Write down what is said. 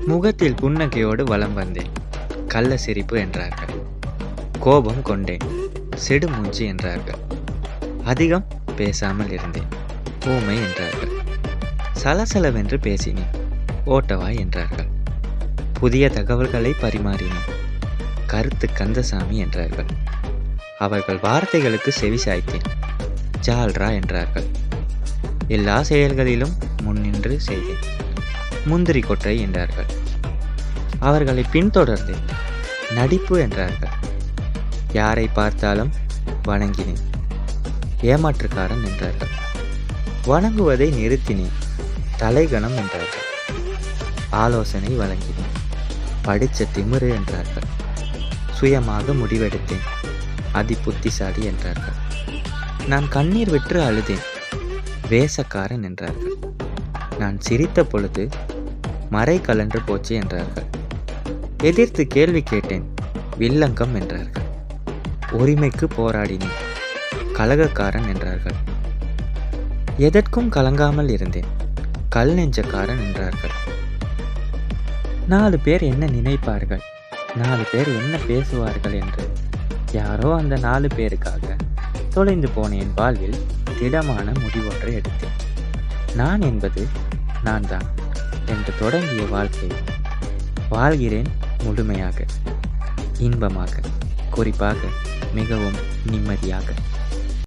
முகத்தில் புன்னகையோடு வலம் வந்தேன். கள்ள சிரிப்பு என்றார்கள். கோபம் கொண்டேன். செடு மூஞ்சி என்றார்கள். அதிகம் பேசாமல் இருந்தேன். ஊமை என்றார்கள். சலசலவென்று பேசினேன். ஓட்டவாய் என்றார்கள். புதிய தகவல்களை பரிமாறினேன். கருத்து கந்தசாமி என்றார்கள். அவர்கள் வார்த்தைகளுக்கு செவி சாய்த்தேன். ஜால்ரா என்றார்கள். எல்லா செயல்களிலும் முன்னின்று செய்தேன். முந்திரி கொட்டை என்றார்கள். அவர்களை பின்தொடர்ந்தேன். நடிப்பு என்றார்கள். யாரை பார்த்தாலும் வணங்கினேன். ஏமாற்றுக்காரன் என்றார்கள். வணங்குவதை நிறுத்தினேன். தலைகணம் என்றார்கள். ஆலோசனை வழங்கினேன். படித்த திமிரு என்றார்கள். சுயமாக முடிவெடுத்தேன். அதி புத்திசாலி என்றார்கள். நான் கண்ணீர் விட்டு அழுதேன். வேசக்காரன் என்றார்கள். நான் சிரித்த பொழுது மறை கலன்று போச்சு என்றார்கள். எதிர்த்து கேள்வி கேட்டேன். வில்லங்கம் என்றார்கள். உரிமைக்கு போராடினேன். கலகக்காரன் என்றார்கள். எதற்கும் கலங்காமல் இருந்தேன். கல் நெஞ்சக்காரன் என்றார்கள். 4 பேர் என்ன நினைப்பார்கள், 4 பேர் என்ன பேசுவார்கள் என்று யாரோ அந்த 4 பேருக்காக தொலைந்து போன என் வாழ்வில் திடமான முடிவொன்றை எடுத்தேன். நான் என்பது நான் தான் என்று தொடங்கிய வாழ்க்கை வாழ்கிறேன் முழுமையாக, இன்பமாக, குறிப்பாக மிகவும் நிம்மதியாக.